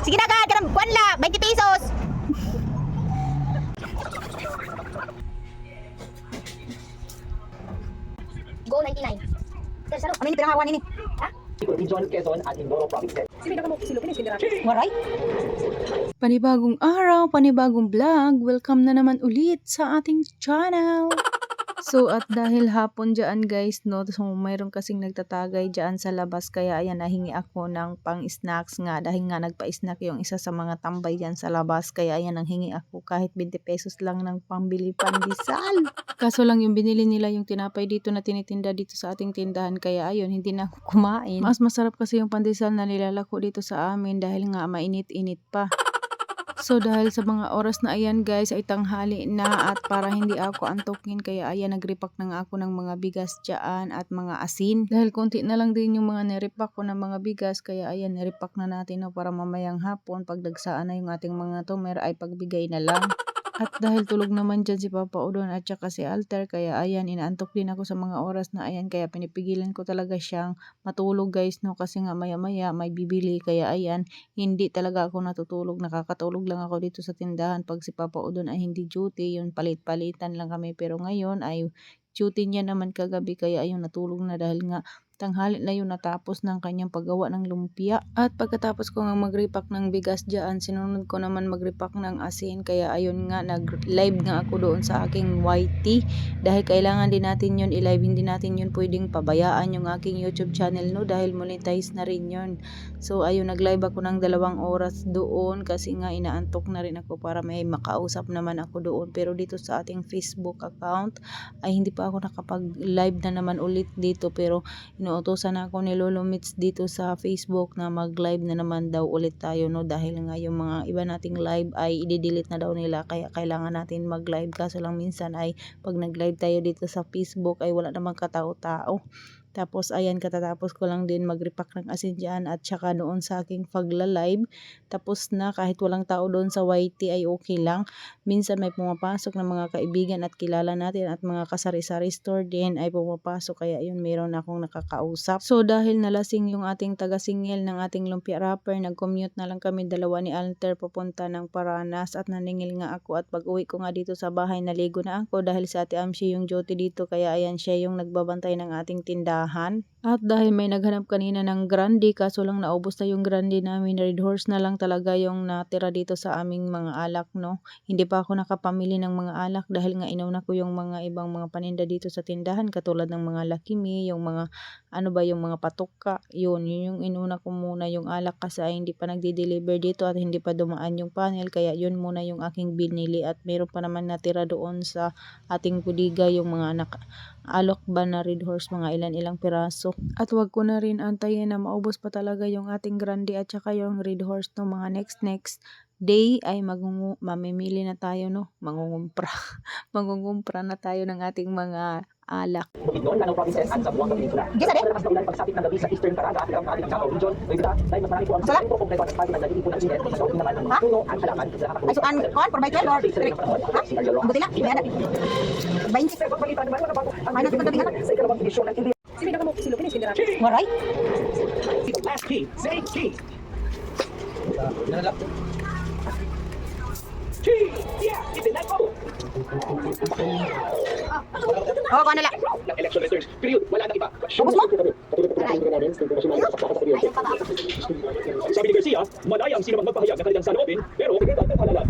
Sige na agad, kanang kwanla, 20 pesos. Go 99. Sir, ano ini pinangawan ini? Ha? Region Quezon at Mindoro Provinces. Waray? Panibagong araw, panibagong vlog. Welcome na naman ulit sa ating channel. So at dahil hapon dyan guys, no, so mayroon kasing nagtatagay dyan sa labas, kaya ayan, nahingi ako ng pang snacks nga dahil nga nagpa-snack yung isa sa mga tambay dyan sa labas, kaya ayan, nanghingi ako kahit 20 pesos lang ng pambili pandesal. Kaso lang yung binili nila yung tinapay dito na tinitinda dito sa ating tindahan, kaya ayun, hindi na ako kumain. Mas masarap kasi yung pandesal na nilalako dito sa amin dahil nga mainit-init pa. So dahil sa mga oras na ayan guys ay tanghali na, at para hindi ako antokin, kaya ayan, nagrepack na nga ako ng mga bigas dyan at mga asin. Dahil konti na lang din yung mga nirepack ko ng mga bigas, kaya ayan, nirepack na natin, no, para mamayang hapon pag dagsaan na yung ating mga tumer ay pagbigay na lang. At dahil tulog naman dyan si Papa Udon at saka si Alter, kaya ayan, inaantok din ako sa mga oras na ayan, kaya pinipigilan ko talaga siyang matulog guys, no, kasi nga maya maya may bibili, kaya ayan, hindi talaga ako natutulog, nakakatulog lang ako dito sa tindahan pag si Papa Udon ay hindi duty, yun palit-palitan lang kami, pero ngayon ay duty niya naman kagabi, kaya ayun, natulog na dahil nga tanghali na yun, natapos ng kanyang paggawa ng lumpia. At pagkatapos ko nga magrepack ng bigas dyan, sinunod ko naman magrepack ng asin, kaya ayun nga, nag-live nga ako doon sa aking YT dahil kailangan din natin yun i-live, hindi natin yun pwedeng pabayaan yung aking YouTube channel, no, dahil monetize na rin yun. So ayun, nag-live ako ng 2 oras doon kasi nga inaantok na rin ako para may makausap naman ako doon, pero dito sa ating Facebook account ay hindi pa ako nakapag-live na naman ulit dito, pero inuutosan ako ni Lolo Mitz dito sa Facebook na mag-live na naman daw ulit tayo, no, dahil nga yung mga iba nating live ay i-delete na daw nila, kaya kailangan natin mag-live. Kaso lang minsan ay pag nag-live tayo dito sa Facebook ay wala namang katao-tao. Tapos ayan, katatapos ko lang din magrepack ng asin dyan at saka doon sa aking pagla-live. Tapos na, kahit walang tao doon sa YT ay okay lang. Minsan may pumapasok ng mga kaibigan at kilala natin at mga kasari-sari store din ay pumapasok, kaya yun, meron akong nakakausap. So dahil nalasing yung ating taga-singil ng ating lumpia wrapper, nag-commute na lang kami dalawa ni Alter papunta ng Paranas, at naningil nga ako, at pag uwi ko nga dito sa bahay naligo na ako dahil sa Ate Amshi yung duty dito, kaya ayan, siya yung nagbabantay ng ating tindahan. At dahil may naghanap kanina ng grande, kaso lang naubos na yung grande namin, Red Horse na lang talaga yung natira dito sa aming mga alak, no. Hindi pa ako nakapamili ng mga alak dahil nga inauna ko yung mga ibang mga paninda dito sa tindahan, katulad ng mga Lucky Me, yung mga yung mga patuka, yun yung inuna ko muna. Yung alak kasi ay hindi pa nagde-deliver dito at hindi pa dumaan yung panel, kaya yun muna yung aking binili, at meron pa naman natira doon sa ating budiga, yung mga alok ba na Red Horse, mga ilan-ilang piraso. At wag ko na rin antayin na maubos pa talaga yung ating grande at saka yung Red Horse, no, mga next day ay mamimili na tayo, no, mangungumpra mangungumpra na tayo ng ating mga alak. Bukidnon, Lanao Provinces at Zamboanga Peninsula. Malakas na ulan pagsapit ng gabi sa Eastern Caraga at ang ating Davao Region. May bida, dahil mas marami po ang sasakit po kompleto at espasyo ng nagtitipon ng init. Mas maraming naman ang mga puno at halaman. Ay, so, kon, for my friend, or? Ha? Buti na, may hanap. 20. Ay, nasa pagdabi hanap. Sa ikalawang edisyon ng India. Waray? Last key, say key. Yeah, itinan mo. Oo, ano lang. Ng election returns, period, wala nang iba. Ubus mo? Sabi ni Garcia, malaya ang sino mang magpahayag ng kanilang saloobin, pero pagkatapos ng halalan.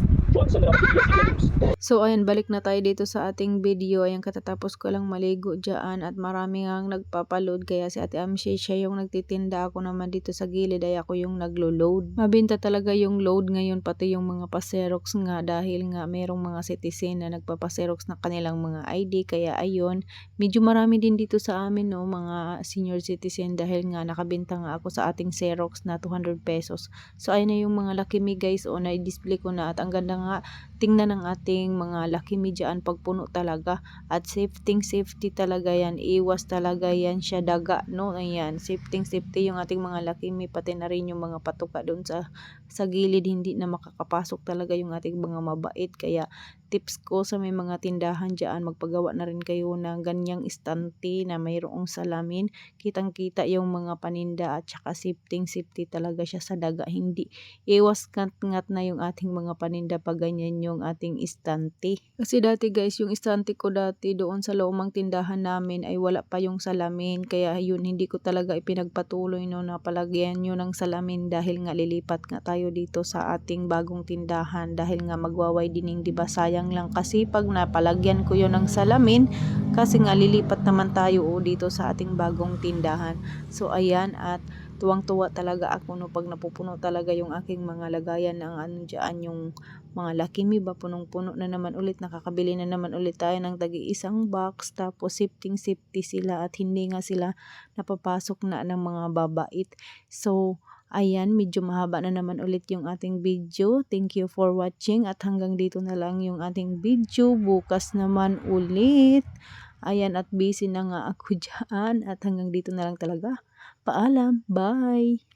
So ayan, balik na tayo dito sa ating video. Ayan, katatapos ko lang maligo dyan at marami ngang nagpapaload, kaya si Ate Amshi siya yung nagtitinda, ako naman dito sa gilid ay ako yung naglo-load. Mabenta talaga yung load ngayon, pati yung mga paserox nga, dahil nga merong mga citizen na nagpapaserox na kanilang mga ID, kaya ayun, medyo marami din dito sa amin, no, mga senior citizen, dahil nga nakabenta nga ako sa ating Xerox na 200 pesos. So ayun na yung mga Lucky Me guys, o na-display ko na, at ang ganda nga tingnan ng ating mga lakimi dyan pagpuno talaga. At safety talaga yan. Iwas talaga yan siya daga, no? Ayan, safety yung ating mga lakimi, pati na rin yung mga patuka doon sa gilid, hindi na makakapasok talaga yung ating mga mabait. Kaya tips ko sa may mga tindahan dyan, magpagawa na rin kayo ng ganyang istante na mayroong salamin. Kitang-kita yung mga paninda at saka safety talaga siya sa daga. Hindi iwas ngat na yung ating mga paninda pag ganyan yung ating istante. Kasi dati guys, yung istante ko dati doon sa lumang tindahan namin ay wala pa yung salamin. Kaya yun, hindi ko talaga ipinagpatuloy no na palagyan nyo ng salamin dahil nga lilipat nga tayo dito sa ating bagong tindahan. Dahil nga magwa-widening, diba? Sayang lang kasi pag napalagyan ko yun ng salamin kasi nga lilipat naman tayo dito sa ating bagong tindahan. So ayan, at tuwang-tuwa talaga ako no pag napupuno talaga yung aking mga lagayan ng ano dyan, yung mga lakimi ba, punong-puno na naman ulit, nakakabili na naman ulit tayo ng tagi-isang box, tapos safety sila at hindi nga sila napapasok na ng mga babait. So ayan, medyo mahaba na naman ulit yung ating video. Thank you for watching at hanggang dito na lang yung ating video. Bukas naman ulit. Ayan, at busy na nga ako dyan at hanggang dito na lang talaga. Paalam, bye!